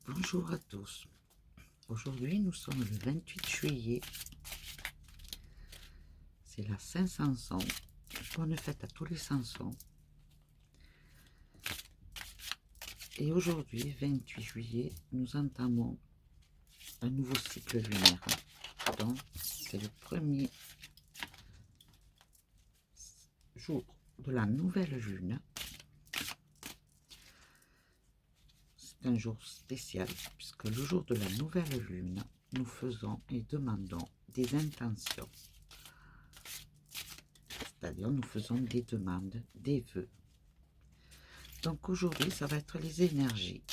Bonjour à tous. Aujourd'hui, nous sommes le 28 juillet. C'est la Saint-Samson. Bonne fête à tous les Samsons. Et aujourd'hui, 28 juillet, nous entamons un nouveau cycle lunaire. Donc, c'est le premier jour de la nouvelle lune. C'est un jour spécial puisque le jour de la nouvelle lune, nous faisons et demandons des intentions. C'est-à-dire, nous faisons des demandes, des vœux. Donc aujourd'hui, ça va être les énergies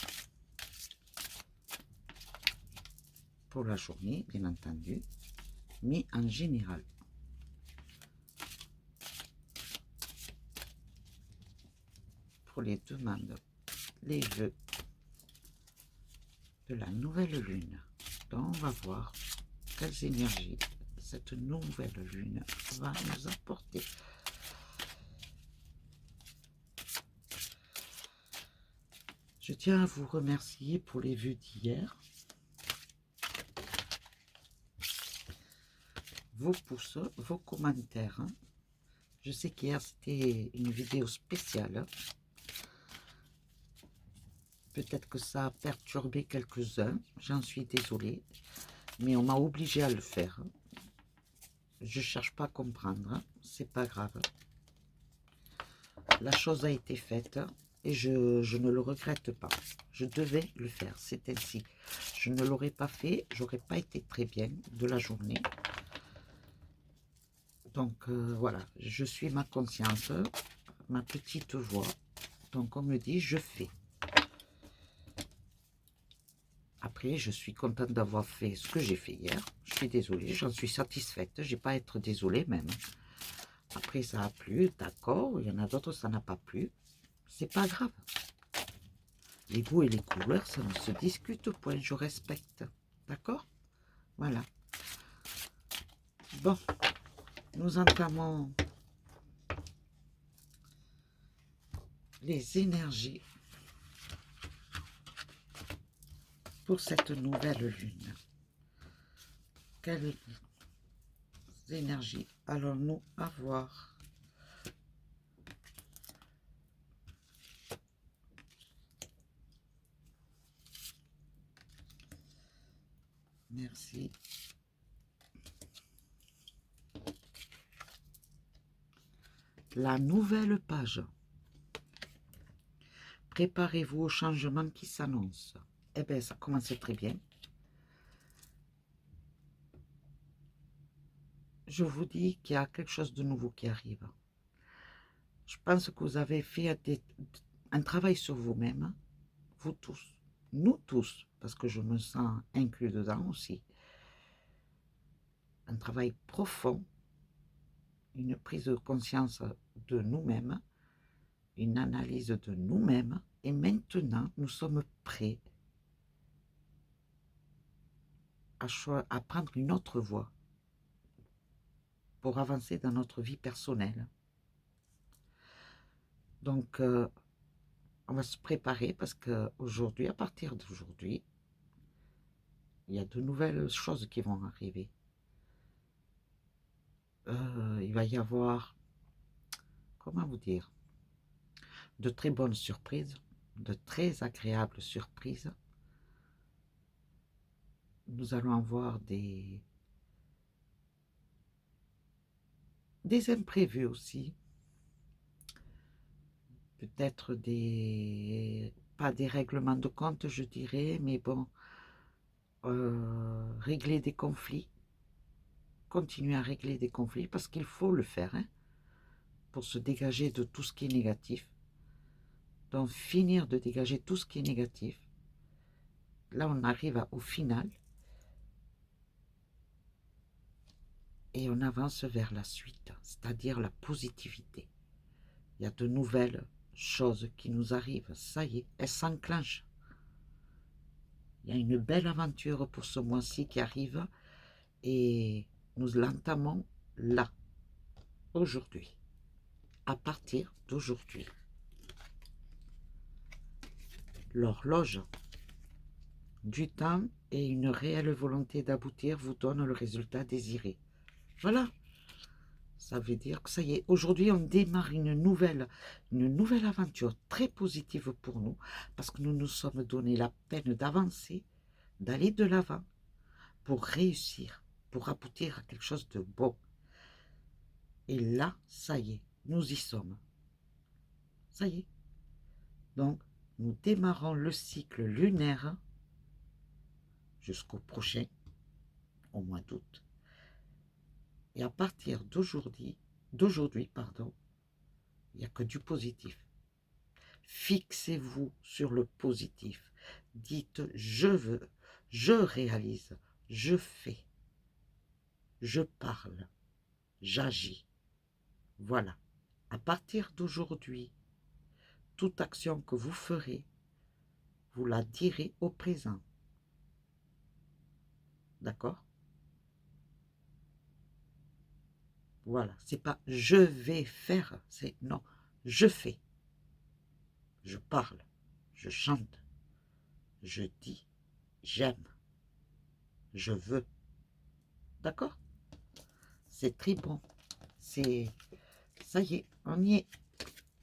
pour la journée, bien entendu, mais en général. Pour les demandes, les vœux de la nouvelle lune. Donc on va voir quelles énergies cette nouvelle lune va nous apporter. Je tiens à vous remercier pour les vues d'hier. Vos pouces, vos commentaires. Je sais qu'hier c'était une vidéo spéciale. Peut-être que ça a perturbé quelques-uns, j'en suis désolée, mais on m'a obligé à le faire. Je cherche pas à comprendre, c'est pas grave. La chose a été faite et je ne le regrette pas. Je devais le faire, c'est ainsi. Je ne l'aurais pas fait, j'aurais pas été très bien de la journée. Donc voilà, je suis ma conscience, ma petite voix. Donc on me dit, je fais. Après, je suis contente d'avoir fait ce que j'ai fait hier. Je suis désolée, j'en suis satisfaite. J'ai pas à être désolée même. Après, ça a plu, d'accord. Il y en a d'autres, ça n'a pas plu. C'est pas grave. Les goûts et les couleurs, ça ne se discute point. Je respecte. D'accord? Voilà. Bon, nous entamons les énergies pour cette nouvelle lune. Quelles énergies allons-nous avoir? Merci. La nouvelle page. Préparez-vous au changement qui s'annonce. Eh bien, ça commence très bien. Je vous dis qu'il y a quelque chose de nouveau qui arrive. Je pense que vous avez fait un travail sur vous-même, vous tous, nous tous, parce que je me sens inclus dedans aussi. Un travail profond, une prise de conscience de nous-mêmes, une analyse de nous-mêmes, et maintenant nous sommes prêts à prendre une autre voie pour avancer dans notre vie personnelle. Donc, on va se préparer parce qu'aujourd'hui, à partir d'aujourd'hui, il y a de nouvelles choses qui vont arriver. Il va y avoir, comment vous dire, de très bonnes surprises, de très agréables surprises. Nous allons avoir des imprévus aussi. Peut-être pas des règlements de compte, je dirais, mais bon, régler des conflits, continuer à régler des conflits, parce qu'il faut le faire, hein, pour se dégager de tout ce qui est négatif. Donc, finir de dégager tout ce qui est négatif. Là, on arrive au final. Et on avance vers la suite, c'est-à-dire la positivité. Il y a de nouvelles choses qui nous arrivent. Ça y est, elles s'enclenchent. Il y a une belle aventure pour ce mois-ci qui arrive et nous l'entamons là, aujourd'hui, à partir d'aujourd'hui. L'horloge du temps et une réelle volonté d'aboutir vous donnent le résultat désiré. Voilà. Ça veut dire que ça y est, aujourd'hui on démarre une nouvelle aventure très positive pour nous, parce que nous nous sommes donné la peine d'avancer, d'aller de l'avant, pour réussir, pour aboutir à quelque chose de beau. Et là, ça y est, nous y sommes. Ça y est. Donc, nous démarrons le cycle lunaire jusqu'au prochain, au mois d'août. Et à partir d'aujourd'hui, il n'y a que du positif. Fixez-vous sur le positif. Dites je veux, je réalise, je fais, je parle, j'agis. Voilà. À partir d'aujourd'hui, toute action que vous ferez, vous la direz au présent. D'accord? Voilà. C'est pas je vais faire, c'est non, je fais. Je parle, je chante, je dis, j'aime, je veux. D'accord? C'est très bon. Ça y est, on y est.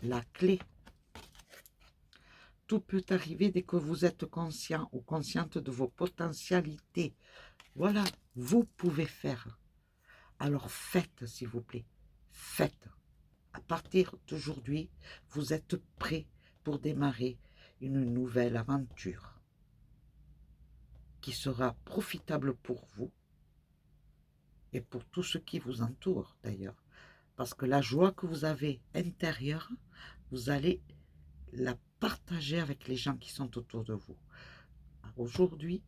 La clé. Tout peut arriver dès que vous êtes conscient ou consciente de vos potentialités. Voilà, vous pouvez faire. Alors faites, s'il vous plaît. Faites. À partir d'aujourd'hui, vous êtes prêts pour démarrer une nouvelle aventure qui sera profitable pour vous et pour tout ce qui vous entoure d'ailleurs. Parce que la joie que vous avez intérieure, vous allez la partager avec les gens qui sont autour de vous. Aujourd'hui,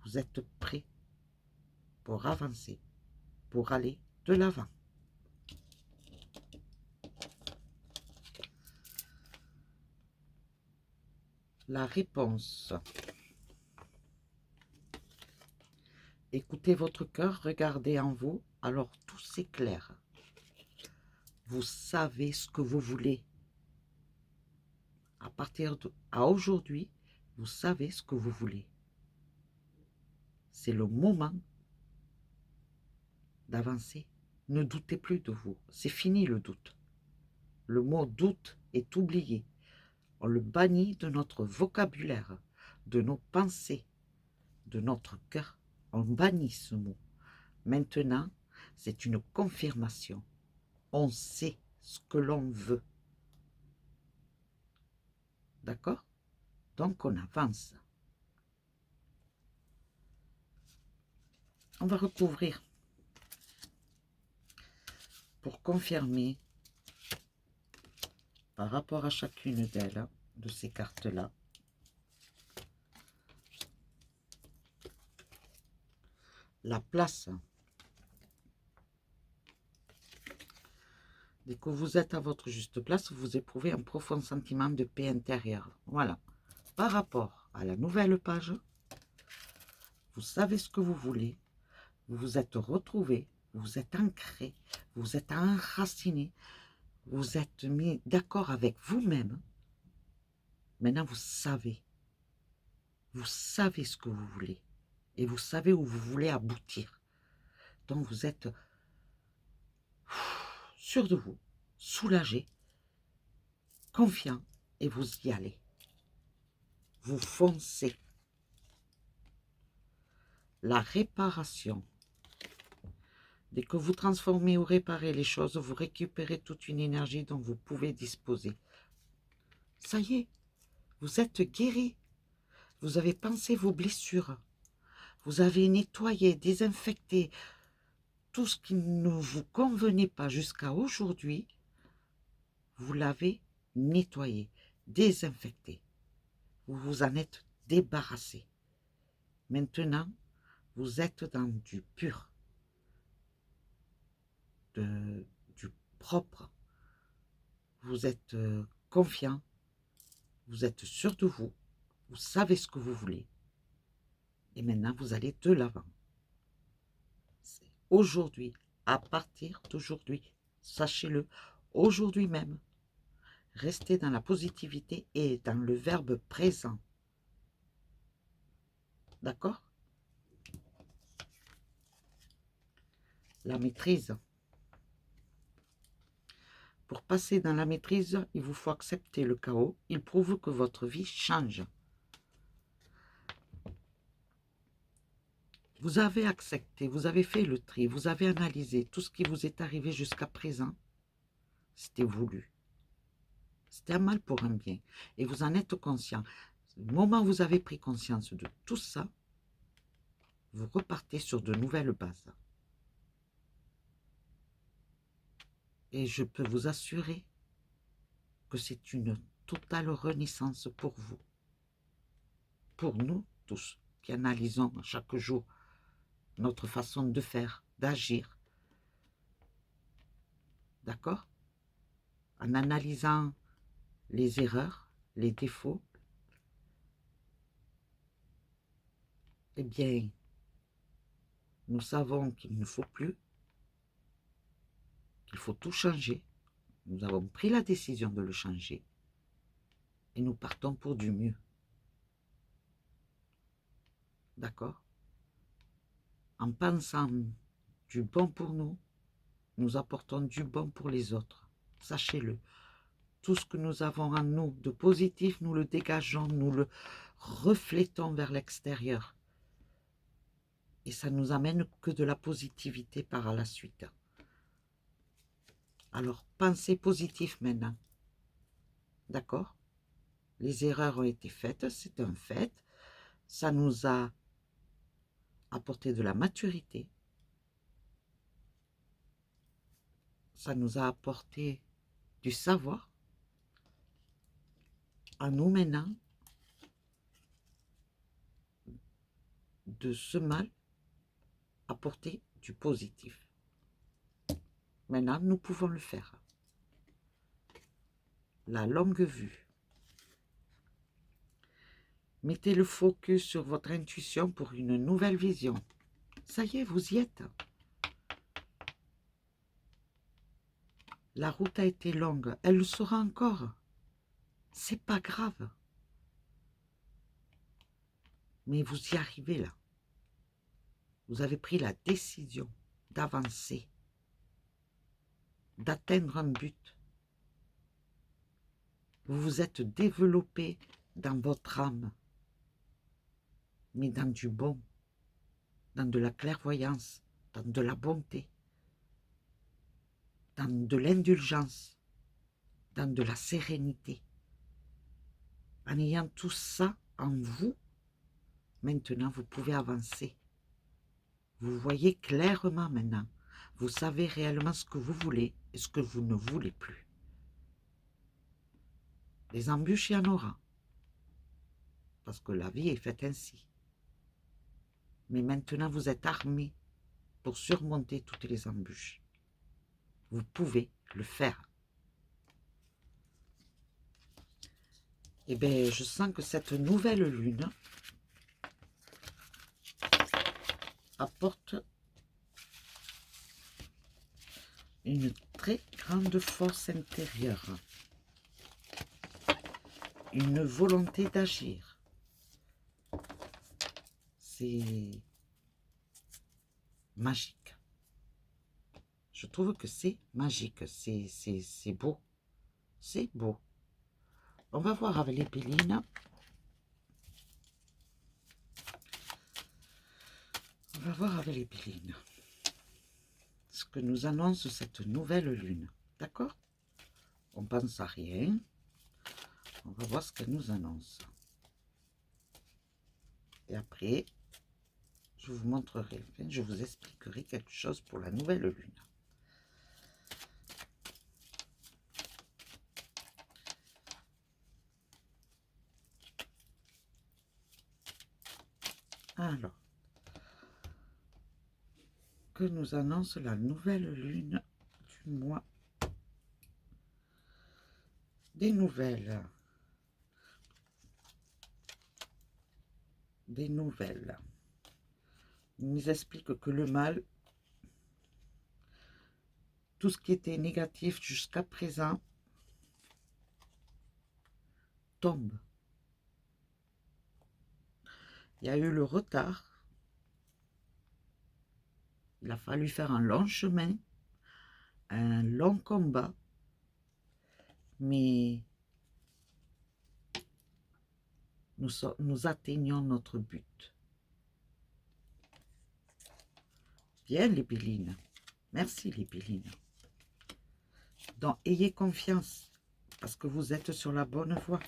vous êtes prêts pour avancer, pour aller de l'avant. La réponse. Écoutez votre cœur, regardez en vous, alors tout s'éclaire. Vous savez ce que vous voulez. À aujourd'hui, vous savez ce que vous voulez. C'est le moment d'avancer. Ne doutez plus de vous. C'est fini le doute. Le mot doute est oublié. On le bannit de notre vocabulaire, de nos pensées, de notre cœur. On bannit ce mot. Maintenant, c'est une confirmation. On sait ce que l'on veut. D'accord? Donc on avance. On va recouvrir pour confirmer par rapport à chacune d'elles, de ces cartes-là, la place. Dès que vous êtes à votre juste place, vous éprouvez un profond sentiment de paix intérieure. Voilà. Par rapport à la nouvelle page, vous savez ce que vous voulez, vous vous êtes retrouvé, vous êtes ancré, vous êtes enraciné, vous êtes mis d'accord avec vous-même. Maintenant, vous savez ce que vous voulez et vous savez où vous voulez aboutir. Donc, vous êtes sûr de vous, soulagé, confiant et vous y allez. Vous foncez. La réparation. Dès que vous transformez ou réparez les choses, vous récupérez toute une énergie dont vous pouvez disposer. Ça y est, vous êtes guéri. Vous avez pensé vos blessures. Vous avez nettoyé, désinfecté tout ce qui ne vous convenait pas jusqu'à aujourd'hui. Vous l'avez nettoyé, désinfecté. Vous vous en êtes débarrassé. Maintenant, vous êtes dans du pur, du propre. Vous êtes confiant, vous êtes sûr de vous, vous savez ce que vous voulez. Et maintenant, vous allez de l'avant. Aujourd'hui, à partir d'aujourd'hui, sachez-le, aujourd'hui même, restez dans la positivité et dans le verbe présent. D'accord? La maîtrise. Pour passer dans la maîtrise, il vous faut accepter le chaos. Il prouve que votre vie change. Vous avez accepté, vous avez fait le tri, vous avez analysé tout ce qui vous est arrivé jusqu'à présent. C'était voulu. C'était un mal pour un bien. Et vous en êtes conscient. Au moment où vous avez pris conscience de tout ça, vous repartez sur de nouvelles bases. Et je peux vous assurer que c'est une totale renaissance pour vous. Pour nous tous qui analysons chaque jour notre façon de faire, d'agir. D'accord? En analysant les erreurs, les défauts, eh bien, nous savons qu'il ne faut plus, qu'il faut tout changer. Nous avons pris la décision de le changer et nous partons pour du mieux. D'accord? En pensant du bon pour nous, nous apportons du bon pour les autres. Sachez-le. Tout ce que nous avons en nous de positif, nous le dégageons, nous le reflétons vers l'extérieur. Et ça nous amène que de la positivité par la suite. Alors, pensez positif maintenant. D'accord? Les erreurs ont été faites, c'est un fait. Ça nous a apporté de la maturité. Ça nous a apporté du savoir. À nous maintenant de ce mal apporter du positif. Maintenant, nous pouvons le faire. La longue vue. Mettez le focus sur votre intuition pour une nouvelle vision. Ça y est, vous y êtes. La route a été longue, elle le sera encore. C'est pas grave. Mais vous y arrivez là. Vous avez pris la décision d'avancer, d'atteindre un but. Vous vous êtes développé dans votre âme, mais dans du bon, dans de la clairvoyance, dans de la bonté, dans de l'indulgence, dans de la sérénité. En ayant tout ça en vous, maintenant vous pouvez avancer. Vous voyez clairement maintenant. Vous savez réellement ce que vous voulez et ce que vous ne voulez plus. Les embûches, il y en aura. Parce que la vie est faite ainsi. Mais maintenant, vous êtes armés pour surmonter toutes les embûches. Vous pouvez le faire. Eh bien, je sens que cette nouvelle lune apporte une très grande force intérieure. Une volonté d'agir. C'est magique. Je trouve que c'est magique. C'est beau. C'est beau. On va voir avec les Pélines. On va voir avec les Pélines ce que nous annonce cette nouvelle lune. D'accord? On pense à rien. On va voir ce qu'elle nous annonce. Et après, je vous montrerai, enfin, je vous expliquerai quelque chose pour la nouvelle lune. Alors, que nous annonce la nouvelle lune du mois? Des nouvelles. Des nouvelles. Il nous explique que le mal, tout ce qui était négatif jusqu'à présent, tombe. Il y a eu le retard. Il a fallu faire un long chemin, un long combat, mais nous atteignons notre but. Bien les Bélines. Merci les Bélines. Donc ayez confiance parce que vous êtes sur la bonne voie.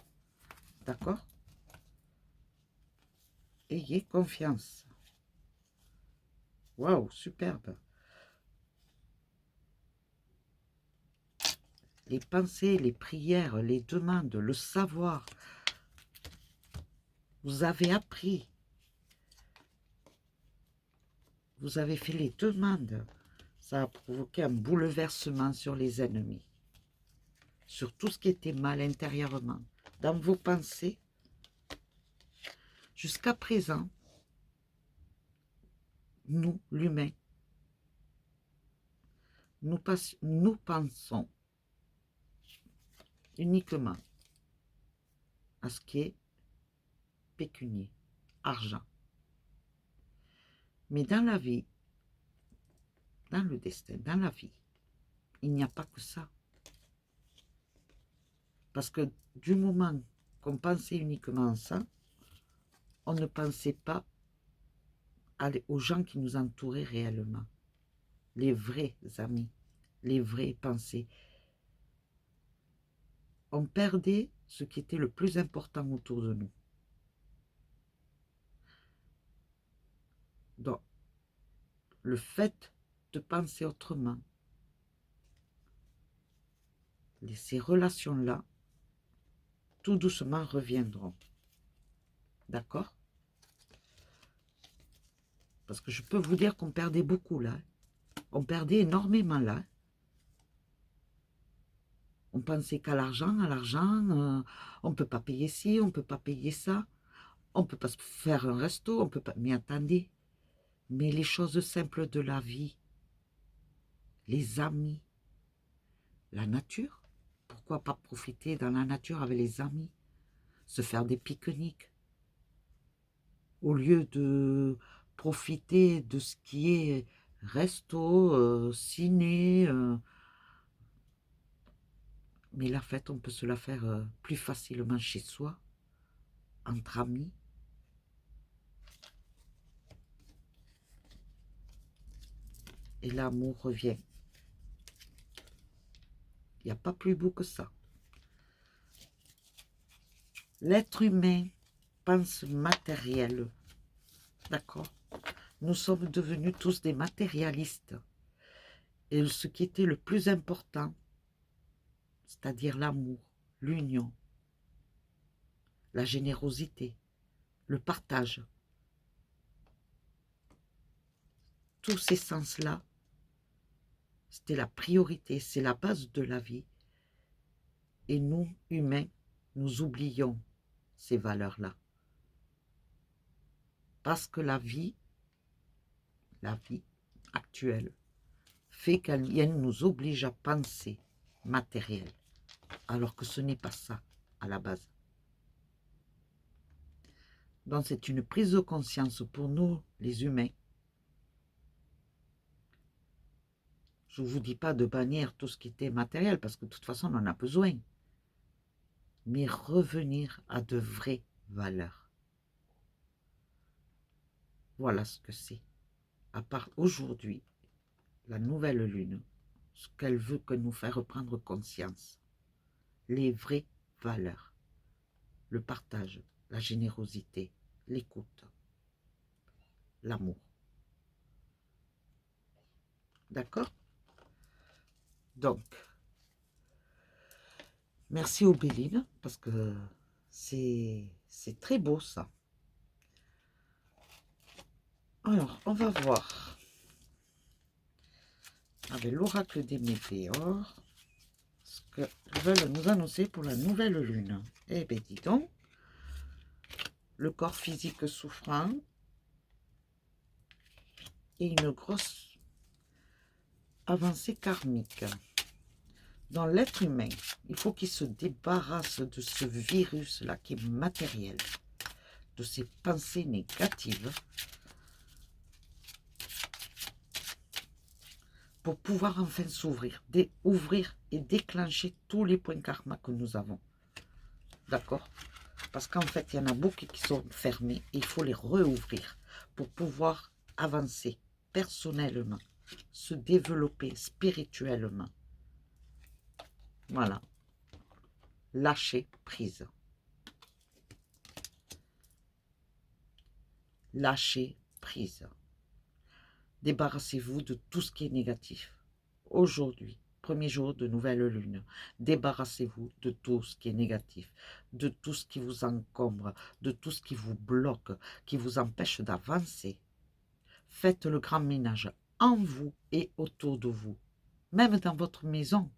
D'accord? Ayez confiance. Waouh, superbe. Les pensées, les prières, les demandes, le savoir. Vous avez appris. Vous avez fait les demandes. Ça a provoqué un bouleversement sur les ennemis. Sur tout ce qui était mal intérieurement. Dans vos pensées. Jusqu'à présent, nous, l'humain, nous pensons uniquement à ce qui est pécunier, argent. Mais dans la vie, dans le destin, dans la vie, il n'y a pas que ça. Parce que du moment qu'on pensait uniquement à ça, on ne pensait pas aux gens qui nous entouraient réellement. Les vrais amis, les vraies pensées. On perdait ce qui était le plus important autour de nous. Donc, le fait de penser autrement, ces relations-là, tout doucement reviendront. D'accord? Parce que je peux vous dire qu'on perdait beaucoup là. On perdait énormément là. On pensait qu'à l'argent, on ne peut pas payer ci, on ne peut pas payer ça. On ne peut pas se faire un resto, on peut pas... Mais attendez, mais les choses simples de la vie, les amis, la nature, pourquoi pas profiter dans la nature avec les amis, se faire des pique-niques, au lieu de profiter de ce qui est resto, ciné, mais la fête, on peut se la faire plus facilement chez soi, entre amis. Et l'amour revient. Il n'y a pas plus beau que ça. L'être humain pense matériel. D'accord? Nous sommes devenus tous des matérialistes. Et ce qui était le plus important, c'est-à-dire l'amour, l'union, la générosité, le partage, tous ces sens-là, c'était la priorité, c'est la base de la vie. Et nous, humains, nous oublions ces valeurs-là. Parce que la vie actuelle, fait qu'elle nous oblige à penser matériel, alors que ce n'est pas ça à la base. Donc c'est une prise de conscience pour nous, les humains. Je ne vous dis pas de bannir tout ce qui était matériel, parce que de toute façon, on en a besoin. Mais revenir à de vraies valeurs. Voilà ce que c'est. À part aujourd'hui, la nouvelle lune, ce qu'elle veut que nous faire reprendre conscience. Les vraies valeurs. Le partage, la générosité, l'écoute, l'amour. D'accord? Donc, merci aux Bélines, parce que c'est très beau ça. Alors, on va voir avec l'oracle des météores ce qu'ils veulent nous annoncer pour la nouvelle lune. Eh bien, dis donc, le corps physique souffrant et une grosse avancée karmique. Dans l'être humain, il faut qu'il se débarrasse de ce virus-là qui est matériel, de ces pensées négatives pour pouvoir enfin s'ouvrir, ouvrir et déclencher tous les points karma que nous avons. D'accord? Parce qu'en fait, il y en a beaucoup qui sont fermés et il faut les rouvrir pour pouvoir avancer personnellement, se développer spirituellement. Voilà. Lâcher prise. Lâchez prise. Débarrassez-vous de tout ce qui est négatif. Aujourd'hui, premier jour de nouvelle lune, débarrassez-vous de tout ce qui est négatif, de tout ce qui vous encombre, de tout ce qui vous bloque, qui vous empêche d'avancer. Faites le grand ménage en vous et autour de vous, même dans votre maison.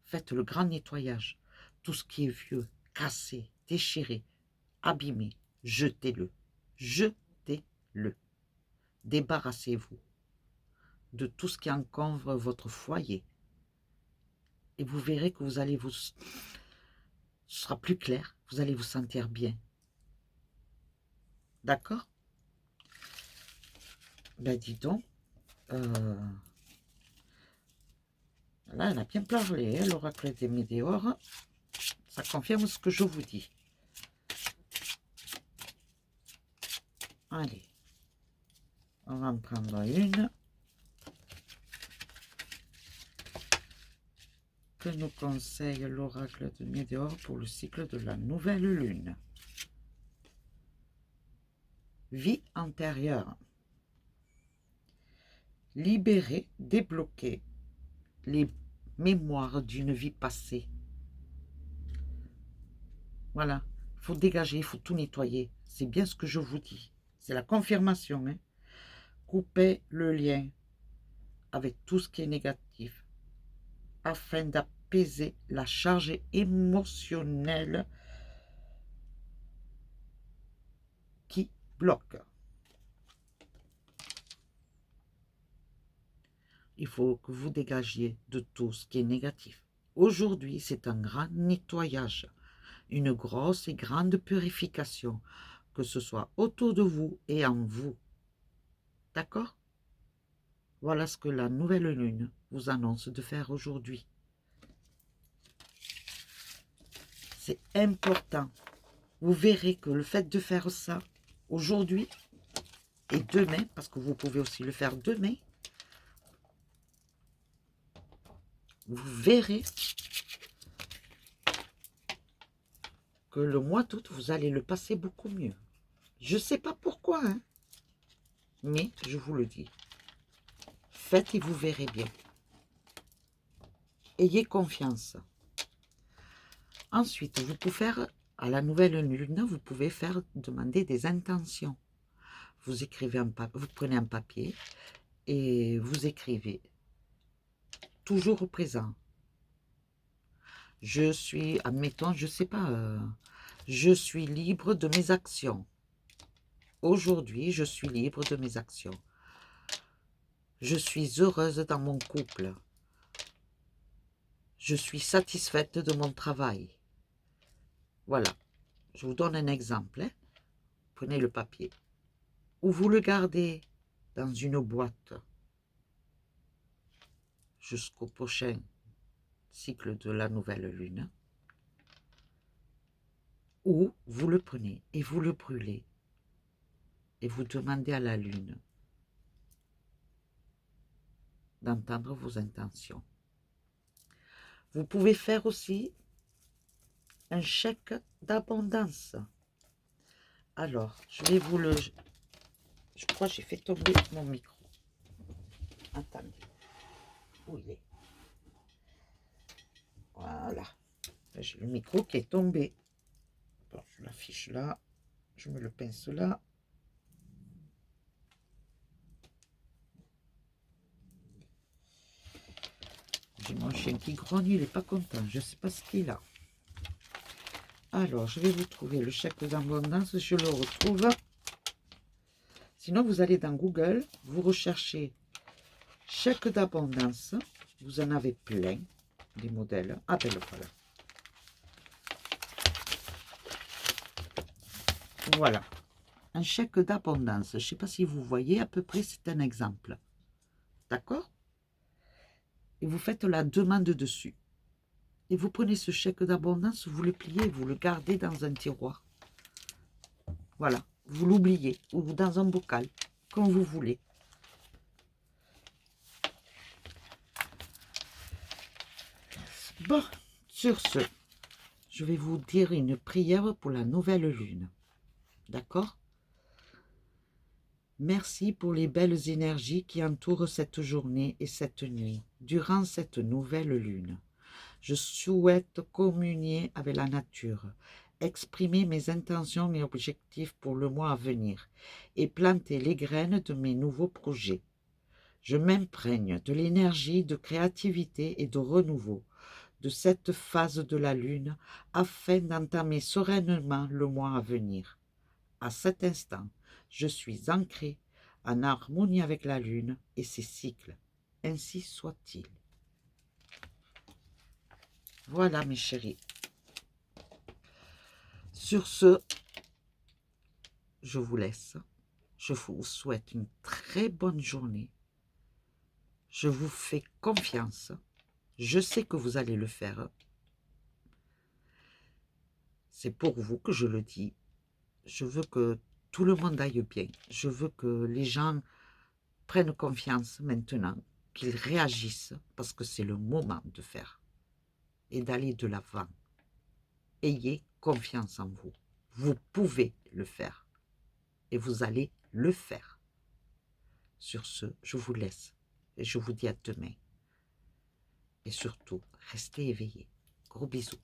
Faites le grand nettoyage. Tout ce qui est vieux, cassé, déchiré, abîmé, jetez-le. Jetez-le. Débarrassez-vous de tout ce qui encombre votre foyer. Et vous verrez que vous allez ce sera plus clair, vous allez vous sentir bien. D'accord? Ben dis donc, là elle a bien parlé, hein, l'oracle des météores. Ça confirme ce que je vous dis. Allez, on va en prendre une. Que nous conseille l'oracle de Météore pour le cycle de la nouvelle lune? Vie antérieure. Libérer, débloquer les mémoires d'une vie passée. Voilà, il faut dégager, il faut tout nettoyer. C'est bien ce que je vous dis. C'est la confirmation. Hein. Coupez le lien avec tout ce qui est négatif afin d'apaiser la charge émotionnelle qui bloque. Il faut que vous dégagiez de tout ce qui est négatif. Aujourd'hui, c'est un grand nettoyage, une grosse et grande purification, que ce soit autour de vous et en vous. D'accord? Voilà ce que la nouvelle lune vous annonce de faire aujourd'hui. C'est important. Vous verrez que le fait de faire ça aujourd'hui et demain, parce que vous pouvez aussi le faire demain, vous verrez que le mois d'août, vous allez le passer beaucoup mieux. Je ne sais pas pourquoi, hein, mais je vous le dis. Faites et vous verrez bien. Ayez confiance. Ensuite, vous pouvez faire, à la nouvelle lune, vous pouvez faire demander des intentions. Vous écrivez vous prenez un papier et vous écrivez toujours au présent. Je suis, admettons, je sais pas, je suis libre de mes actions. Aujourd'hui, je suis libre de mes actions. Je suis heureuse dans mon couple. Je suis satisfaite de mon travail. Voilà. Je vous donne un exemple. Hein. Prenez le papier. Ou vous le gardez dans une boîte jusqu'au prochain cycle de la nouvelle lune. Ou vous le prenez et vous le brûlez. Et vous demandez à la lune d'entendre vos intentions. Vous pouvez faire aussi un chèque d'abondance. Alors, je vais vous le... Je crois que j'ai fait tomber mon micro. Attendez. Où il est? Voilà. J'ai le micro qui est tombé. Bon, je l'affiche là. Je me le pince là. J'ai mon chien qui grogne, il n'est pas content. Je ne sais pas ce qu'il a. Alors, je vais vous trouver le chèque d'abondance. Je le retrouve. Sinon, vous allez dans Google, vous recherchez chèque d'abondance. Vous en avez plein, des modèles. Ah ben le voilà. Voilà. Un chèque d'abondance. Je ne sais pas si vous voyez, à peu près, c'est un exemple. D'accord? Et vous faites la demande dessus. Et vous prenez ce chèque d'abondance, vous le pliez, vous le gardez dans un tiroir. Voilà. Vous l'oubliez. Ou dans un bocal. Comme vous voulez. Bon, sur ce, je vais vous dire une prière pour la nouvelle lune. D'accord? Merci pour les belles énergies qui entourent cette journée et cette nuit, durant cette nouvelle lune. Je souhaite communier avec la nature, exprimer mes intentions et objectifs pour le mois à venir et planter les graines de mes nouveaux projets. Je m'imprègne de l'énergie de créativité et de renouveau de cette phase de la lune afin d'entamer sereinement le mois à venir. À cet instant, je suis ancré en harmonie avec la lune et ses cycles. Ainsi soit-il. Voilà mes chéris. Sur ce, je vous laisse. Je vous souhaite une très bonne journée. Je vous fais confiance. Je sais que vous allez le faire. C'est pour vous que je le dis. Je veux que tout le monde aille bien. Je veux que les gens prennent confiance maintenant, qu'ils réagissent, parce que c'est le moment de faire et d'aller de l'avant. Ayez confiance en vous. Vous pouvez le faire et vous allez le faire. Sur ce, je vous laisse et je vous dis à demain. Et surtout, restez éveillés. Gros bisous.